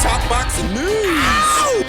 Talk boxing news.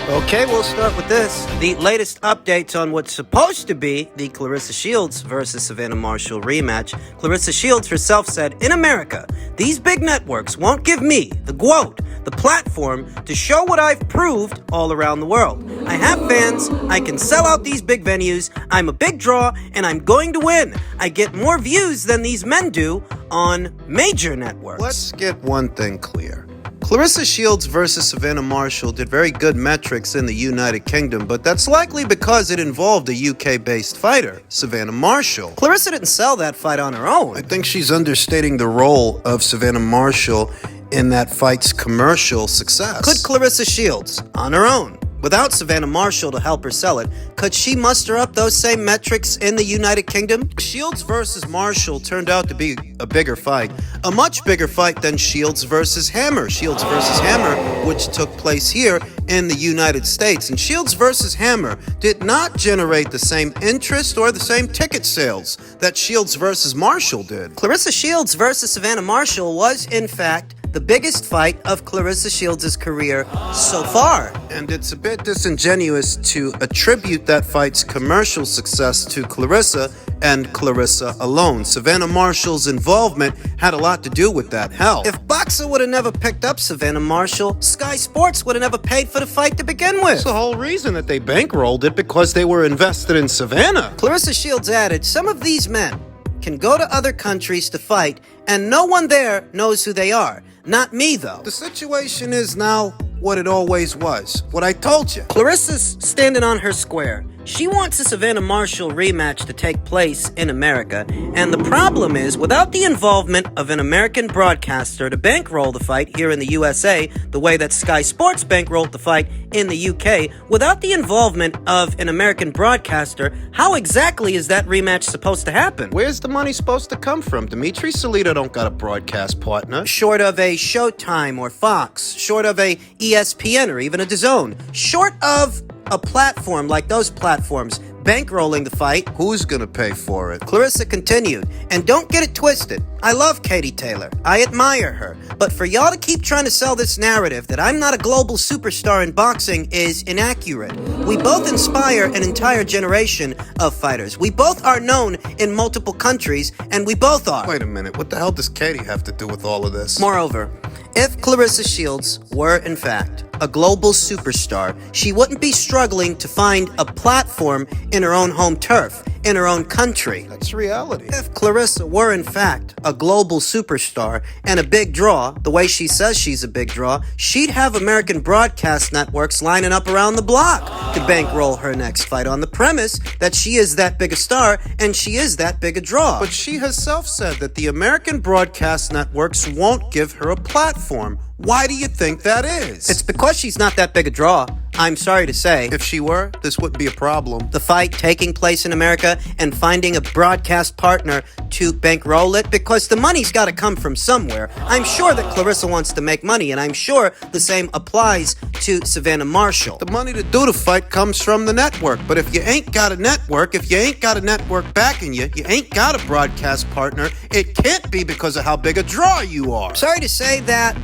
Okay, we'll start with this. The latest updates on what's supposed to be the Claressa Shields versus Savannah Marshall rematch. Claressa Shields herself said, in America, these big networks won't give me, the GWOAT, the platform to show what I've proved all around the world. I have fans, I can sell out these big venues, I'm a big draw, and I'm going to win. I get more views than these men do on major networks. Let's get one thing clear. Claressa Shields versus Savannah Marshall did very good metrics in the United Kingdom, but that's likely because it involved a UK-based fighter, Savannah Marshall. Claressa didn't sell that fight on her own. I think she's understating the role of Savannah Marshall in that fight's commercial success. Could Claressa Shields, on her own, without Savannah Marshall to help her sell it, could she muster up those same metrics in the United Kingdom? Shields versus Marshall turned out to be a bigger fight. A much bigger fight than Shields versus Hammer. Shields versus Hammer, which took place here in the United States. And Shields versus Hammer did not generate the same interest or the same ticket sales that Shields versus Marshall did. Claressa Shields versus Savannah Marshall was, in fact, the biggest fight of Claressa Shields' career so far. And it's a bit disingenuous to attribute that fight's commercial success to Claressa and Claressa alone. Savannah Marshall's involvement had a lot to do with that. Hell, If Boxer would have never picked up Savannah Marshall, Sky Sports would have never paid for the fight to begin with. that's the whole reason that they bankrolled it, because they were invested in Savannah. Claressa Shields added, some of these men can go to other countries to fight, and no one there knows who they are. Not me, though. The situation is now what it always was. What I told you. Claressa's standing on her square. She wants a Savannah Marshall rematch to take place in America, and the problem is, without the involvement of an American broadcaster to bankroll the fight here in the USA, the way that Sky Sports bankrolled the fight in the UK, without the involvement of an American broadcaster, how exactly is that rematch supposed to happen? Where's the money supposed to come from? Dimitri Salita don't got a broadcast partner. Short of a Showtime or Fox, short of a ESPN or even a DAZN, short of a platform like those platforms bankrolling the fight, Who's gonna pay for it? Claressa continued, and don't get it twisted. I love Katie Taylor. I admire her. But for y'all to keep trying to sell this narrative that I'm not a global superstar in boxing is inaccurate. We both inspire an entire generation of fighters. We both are known in multiple countries, and we both are. Wait a minute, what the hell does Katie have to do with all of this? Moreover, if Claressa Shields were, in fact, a global superstar, she wouldn't be struggling to find a platform in her own home turf, in her own country. That's reality. If Claressa were, in fact, a global superstar and a big draw, the way she says she's a big draw, she'd have American broadcast networks lining up around the block to bankroll her next fight on the premise that she is that big a star and she is that big a draw. But she herself said that the American broadcast networks won't give her a platform. Why do you think that is? It's because she's not that big a draw. I'm sorry to say. If she were, this wouldn't be a problem. The fight taking place in America and finding a broadcast partner to bankroll it, because the money's got to come from somewhere. I'm sure that Claressa wants to make money, and I'm sure the same applies to Savannah Marshall. The money to do the fight comes from the network. But if you ain't got a network, if you ain't got a network backing you, you ain't got a broadcast partner, it can't be because of how big a draw you are. Sorry to say that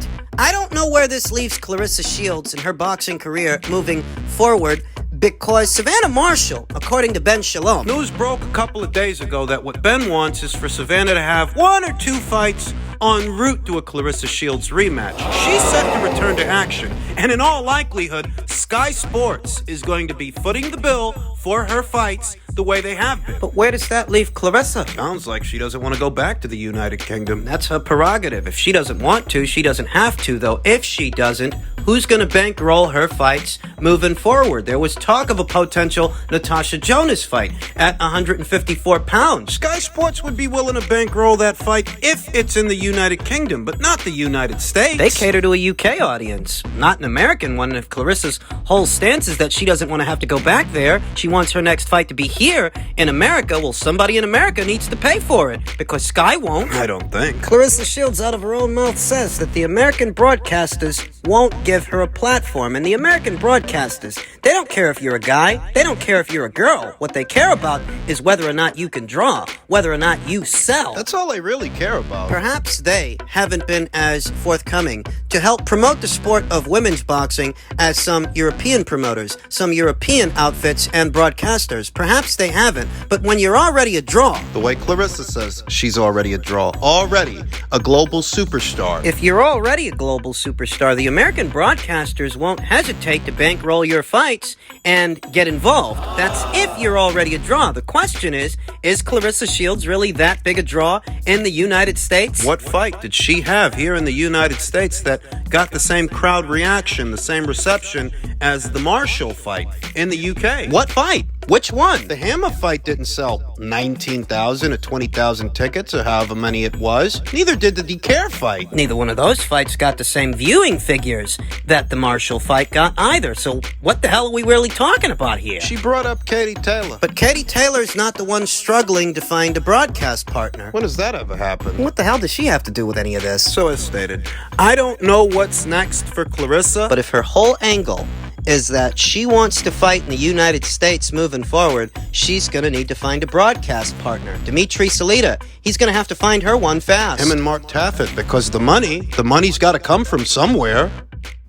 I don't know where this leaves Claressa Shields in her boxing career moving forward, because Savannah Marshall, according to Ben Shalom, News broke a couple of days ago that what Ben wants is for Savannah to have 1 or 2 fights en route to a Claressa Shields rematch. She's set to return to action, and in all likelihood, Sky Sports is going to be footing the bill for her fights the way they have been. but where does that leave Claressa? Sounds like she doesn't want to go back to the United Kingdom. That's her prerogative. If she doesn't want to, she doesn't have to, though. If she doesn't, who's going to bankroll her fights moving forward? There was talk of a potential Natasha Jonas fight at 154 pounds. Sky Sports would be willing to bankroll that fight if it's in the United Kingdom, but not the United States. They cater to a UK audience, not an American one. If Claressa's whole stance is that she doesn't want to have to go back there, she wants her next fight to be here in America, well, somebody in America needs to pay for it, because Sky won't. I don't think. Claressa Shields, out of her own mouth, says that the American broadcasters won't give her a platform. And the American broadcasters, They don't care if you're a guy. They don't care if you're a girl. What they care about is whether or not you can draw, whether or not you sell. That's all they really care about. Perhaps they haven't been as forthcoming to help promote the sport of women's boxing as some European promoters, some European outfits and broadcasters. Perhaps they haven't, but when you're already a draw, The way Clarissa says, she's already a draw. Already a global superstar. if you're already a global superstar, the American broadcasters won't hesitate to bankroll your fights and get involved. That's if you're already a draw. The question is Clarissa Shields really that big a draw in the United States? What fight did she have here in the United States that got the same crowd reaction, the same reception as the Marshall fight in the UK? What fight? Which one? The Hammer fight didn't sell 19,000 or 20,000 tickets or however many it was. Neither did the DeCare fight. Neither one of those fights got the same viewing figures that the Marshall fight got either. So what the hell are we really talking about here? She brought up Katie Taylor. But Katie Taylor's not the one struggling to find a broadcast partner. When does that ever happen? What the hell does she have to do with any of this? So as stated, I don't know what's next for Clarissa. But if her whole angle is that she wants to fight in the United States moving forward, she's going to need to find a broadcast partner. Dimitri Salita, he's going to have to find her one fast. Him and Mark Taffet, because the money's got to come from somewhere.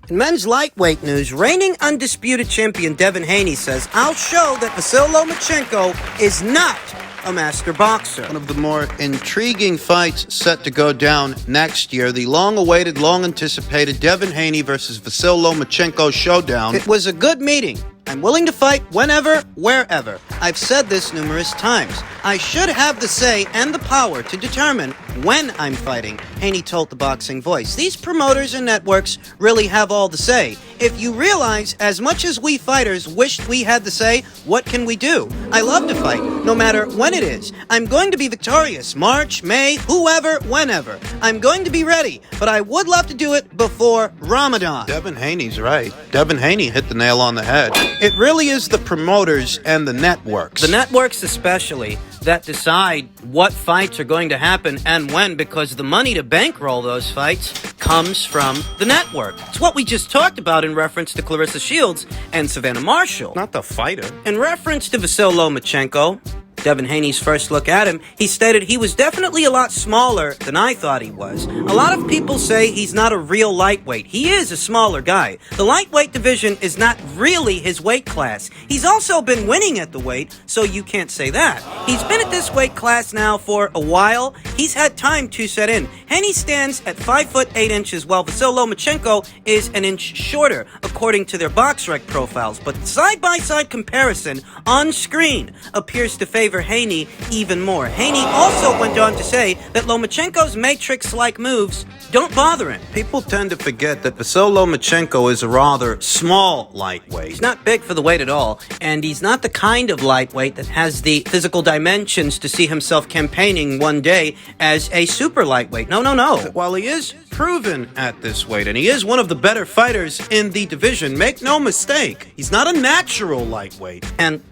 In men's lightweight news, reigning undisputed champion Devin Haney says, I'll show that Vasyl Lomachenko is not a master boxer. One of the more intriguing fights set to go down next year, the long-awaited, long-anticipated Devin Haney versus Vasyl Lomachenko showdown. It was a good meeting. I'm willing to fight whenever, wherever. I've said this numerous times. I should have the say and the power to determine when I'm fighting, Haney told the Boxing Voice. These promoters and networks really have all the say. If you realize, as much as we fighters wished we had the say, what can we do? I love to fight, no matter when it is. I'm going to be victorious, March, May, whoever, whenever. I'm going to be ready, but I would love to do it before Ramadan. Devin Haney's right. Devin Haney hit the nail on the head. It really is the promoters and the networks. The networks especially that decide what fights are going to happen and when, because the money to bankroll those fights comes from the network. It's what we just talked about in reference to Clarissa Shields and Savannah Marshall. Not the fighter. In reference to Vasyl Lomachenko, Devin Haney's first look at him, he stated he was definitely a lot smaller than I thought he was. A lot of people say he's not a real lightweight. He is a smaller guy. The lightweight division is not really his weight class. He's also been winning at the weight, so you can't say that. He's been at this weight class now for a while. He's had time to set in. Haney stands at 5 foot 8 inches, while Vasyl Lomachenko is an inch shorter, according to their BoxRec profiles. But side-by-side comparison on screen appears to favor Haney even more. Haney also went on to say that Lomachenko's matrix-like moves don't bother him. People tend to forget that Vasyl Lomachenko is a rather small lightweight. He's not big for the weight at all, and he's not the kind of lightweight that has the physical dimensions to see himself campaigning one day as a super lightweight. No. While he is proven at this weight, and he is one of the better fighters in the division, make no mistake, he's not a natural lightweight. And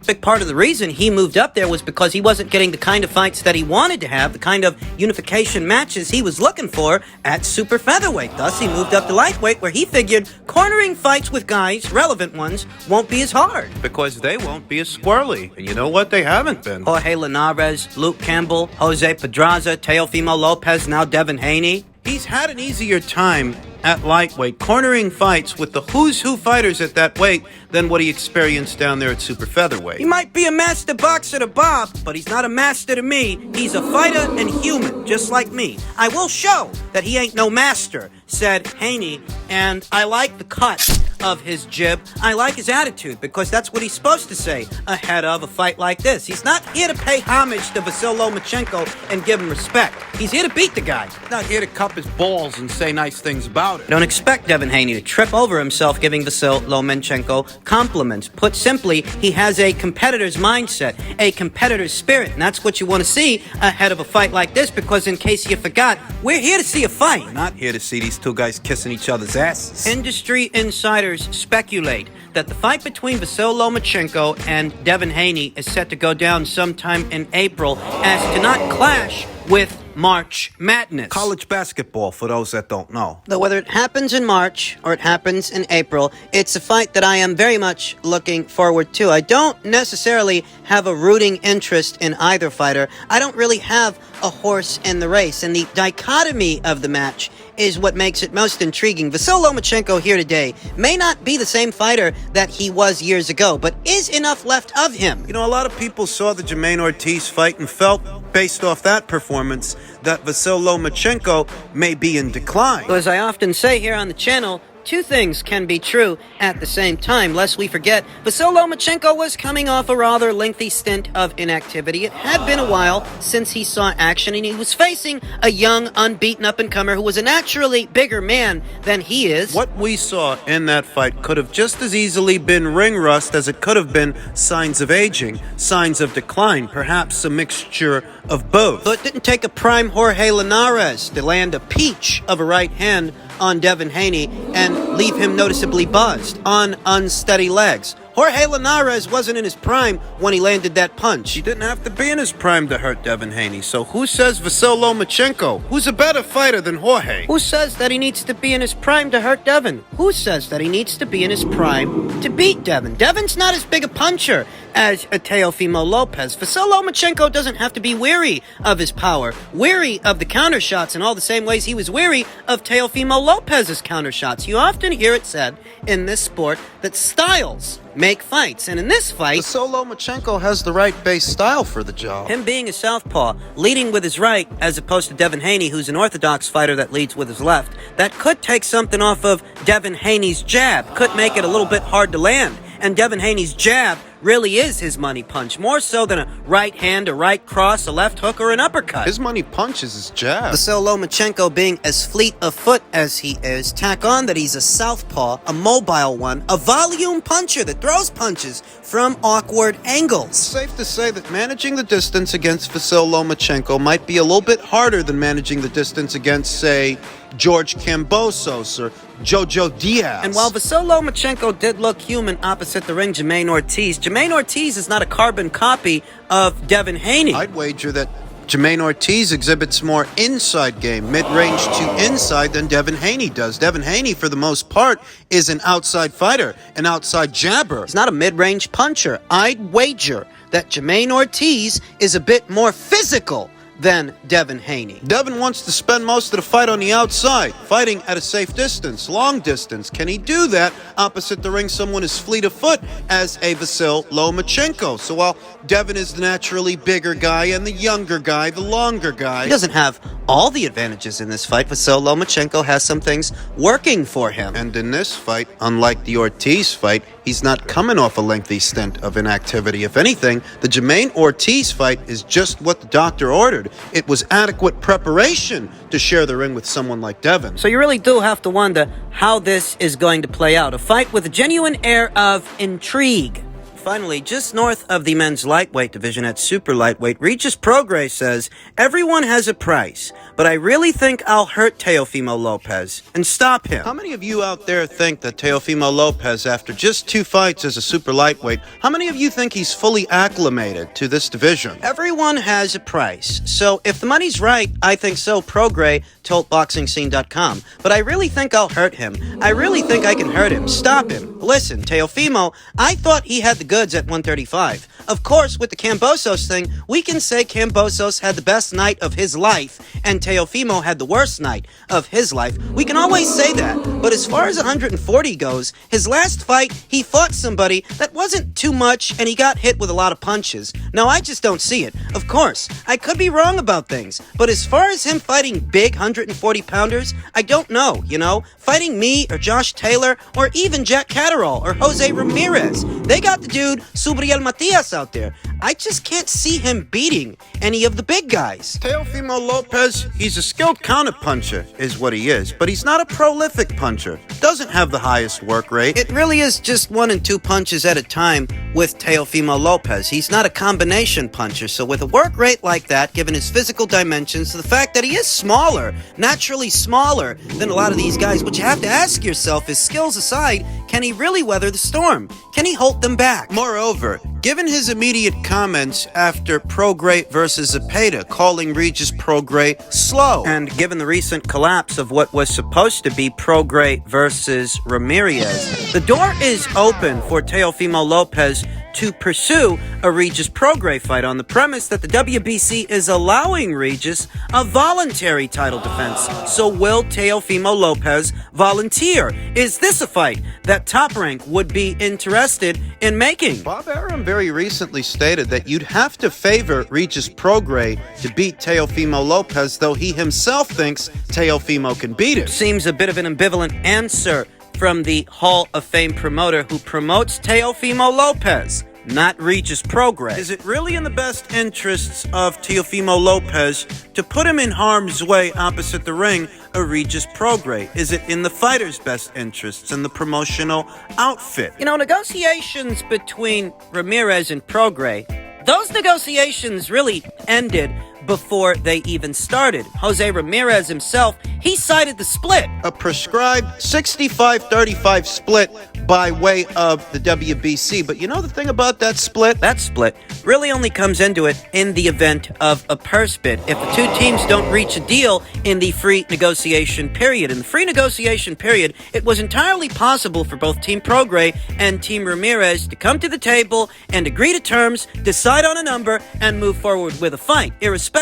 big part of the reason he moved up there was because he wasn't getting the kind of fights that he wanted to have, the kind of unification matches he was looking for at super featherweight. Thus, he moved up to lightweight, where he figured cornering fights with guys, relevant ones, won't be as hard. Because they won't be as squirrely. And you know what? They haven't been. Jorge Linares, Luke Campbell, Jose Pedraza, Teofimo Lopez, now Devin Haney. He's had an easier time at lightweight, cornering fights with the who's who fighters at that weight than what he experienced down there at super featherweight. He might be a master boxer to Bob, but he's not a master to me. He's a fighter and human, just like me. I will show that he ain't no master, said Haney, and I like the cut of his jib. I like his attitude, because that's what he's supposed to say ahead of a fight like this. He's not here to pay homage to Vasyl Lomachenko and give him respect. He's here to beat the guy. Not here to cup his balls and say nice things about it. Don't expect Devin Haney to trip over himself giving Vasyl Lomachenko compliments. Put simply, he has a competitor's mindset, a competitor's spirit, and that's what you want to see ahead of a fight like this, because in case you forgot, we're here to see a fight. We're not here to see these two guys kissing each other's asses. Industry insiders speculate that the fight between Vasyl Lomachenko and Devin Haney is set to go down sometime in April, as to not clash with March Madness. College basketball, for those that don't know. Though whether it happens in March or it happens in April, it's a fight that I am very much looking forward to. I don't necessarily have a rooting interest in either fighter. I don't really have a horse in the race, and the dichotomy of the match is what makes it most intriguing. Vasyl Lomachenko here today may not be the same fighter that he was years ago, but is enough left of him. You know, a lot of people saw the Jermaine Ortiz fight and felt, based off that performance, that Vasyl Lomachenko may be in decline. As I often say here on the channel, two things can be true at the same time, lest we forget. Vasyl Lomachenko was coming off a rather lengthy stint of inactivity. It had been a while since he saw action, and he was facing a young, unbeaten up-and-comer who was a naturally bigger man than he is. What we saw in that fight could have just as easily been ring rust as it could have been signs of aging, signs of decline, perhaps a mixture of both. So it didn't take a prime Jorge Linares to land a peach of a right hand on Devin Haney and leave him noticeably buzzed on unsteady legs. Jorge Linares wasn't in his prime when he landed that punch. He didn't have to be in his prime to hurt Devin Haney. So who says Vasyl Lomachenko? Who's a better fighter than Jorge? Who says that he needs to be in his prime to hurt Devin? Who says that he needs to be in his prime to beat Devin? Devin's not as big a puncher as Teofimo Lopez. Vasyl Lomachenko doesn't have to be weary of his power, weary of the counter shots in all the same ways he was weary of Teofimo Lopez's counter shots. You often hear it said in this sport that styles make fights, and in this fight, Vasyl Lomachenko has the right base style for the job. him being a southpaw, leading with his right, as opposed to Devin Haney, who's an orthodox fighter that leads with his left, that could take something off of Devin Haney's jab, could make it a little bit hard to land. And Devin Haney's jab really is his money punch, more so than a right hand, a right cross, a left hook, or an uppercut. His money punch is his jab. Vasyl Lomachenko being as fleet of foot as he is, tack on that he's a southpaw, a mobile one, a volume puncher that throws punches from awkward angles. It's safe to say that managing the distance against Vasyl Lomachenko might be a little bit harder than managing the distance against, say, George Kambosos or Jojo Diaz. And while Vasyl Lomachenko did look human opposite the ring Jermaine Ortiz is not a carbon copy of Devin Haney. I'd wager that Jermaine Ortiz exhibits more inside game, mid-range to inside, than Devin Haney does. Devin Haney, for the most part, is an outside fighter, an outside jabber. He's not a mid-range puncher. I'd wager that Jermaine Ortiz is a bit more physical than Devin Haney. Devin wants to spend most of the fight on the outside, fighting at a safe distance, long distance. Can he do that opposite the ring someone as fleet of foot as a Vasyl Lomachenko? So while Devin is the naturally bigger guy and the younger guy, the longer guy, He doesn't have all the advantages in this fight. Vasyl Lomachenko has some things working for him. and in this fight, unlike the Ortiz fight, he's not coming off a lengthy stint of inactivity. If anything, the Jermaine Ortiz fight is just what the doctor ordered. It was adequate preparation to share the ring with someone like Devin. So you really do have to wonder how this is going to play out. A fight with a genuine air of intrigue. Finally, just north of the men's lightweight division at super lightweight, Regis Prograis says, everyone has a price, but I really think I'll hurt Teofimo Lopez and stop him. How many of you out there think that Teofimo Lopez, after just 2 fights as a super lightweight, how many of you think he's fully acclimated to this division? Everyone has a price. So if the money's right, I think so, Prograis told BoxingScene.com. But I really think I'll hurt him. I really think I can hurt him. Stop him. Listen, Teofimo, I thought he had the goods at 135. Of course, with the Kambosos thing, we can say Kambosos had the best night of his life and Teofimo had the worst night of his life. We can always say that. But as far as 140 goes, his last fight, he fought somebody that wasn't too much and he got hit with a lot of punches. Now, I just don't see it. Of course, I could be wrong about things. But as far as him fighting big 140-pounders, I don't know, you know? Fighting me or Josh Taylor or even Jack Catterall or Jose Ramirez. They got the dude Subriel Matias out there. I just can't see him beating any of the big guys. Teofimo Lopez, he's a skilled counterpuncher, is what he is, but he's not a prolific puncher. Doesn't have the highest work rate. It really is just 1 and 2 punches at a time with Teofimo Lopez. He's not a combination puncher, so with a work rate like that, given his physical dimensions, the fact that he is smaller, naturally smaller than a lot of these guys, what you have to ask yourself is, skills aside, can he really weather the storm? Can he hold them back? Moreover, given his immediate comments after Prograis versus Zepeda, calling Regis Prograis slow. And given the recent collapse of what was supposed to be Prograis versus Ramirez, the door is open for Teofimo Lopez to pursue a Regis Prograis fight on the premise that the WBC is allowing Regis a voluntary title defense. So will Teofimo Lopez volunteer? Is this a fight that Top Rank would be interested in making? Bob Arum very recently stated that you'd have to favor Regis Prograis to beat Teofimo Lopez, though he himself thinks Teofimo can beat him. Seems a bit of an ambivalent answer from the Hall of Fame promoter who promotes Teofimo Lopez, not Regis Prograis. Is it really in the best interests of Teofimo Lopez to put him in harm's way opposite the ring of Regis Prograis? Is it in the fighter's best interests and the promotional outfit? You know, negotiations between Ramirez and Prograis, those negotiations really ended before they even started. Jose Ramirez himself, he cited the split. A prescribed 65-35 split by way of the WBC. But you know the thing about that split? That split really only comes into it in the event of a purse bid. If the two teams don't reach a deal in the free negotiation period. In the free negotiation period, it was entirely possible for both Team Prograis and Team Ramirez to come to the table and agree to terms, decide on a number, and move forward with a fight, irrespective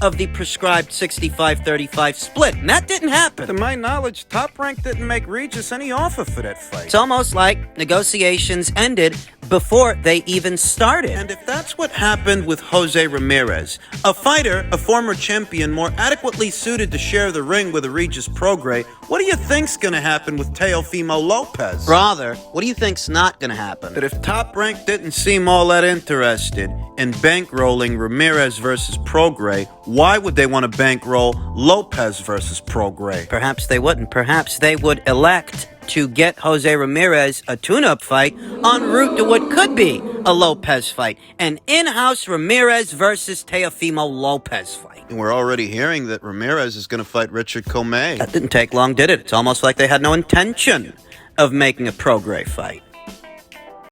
of the prescribed 65-35 split. And that didn't happen. To my knowledge, Top Rank didn't make Regis any offer for that fight. It's almost like negotiations ended before they even started. And if that's what happened with Jose Ramirez, a fighter, a former champion, more adequately suited to share the ring with a Regis Prograis, what do you think's gonna happen with Teofimo Lopez? Brother, what do you think's not gonna happen? That if Top Rank didn't seem all that interested in bankrolling Ramirez versus Prograis, why would they want to bankroll Lopez versus Prograis? Perhaps they wouldn't. Perhaps they would elect to get Jose Ramirez a tune-up fight en route to what could be a Lopez fight. An in-house Ramirez versus Teofimo Lopez fight. And we're already hearing that Ramirez is going to fight Richard Comey. That didn't take long, did it? It's almost like they had no intention of making a Prograis fight.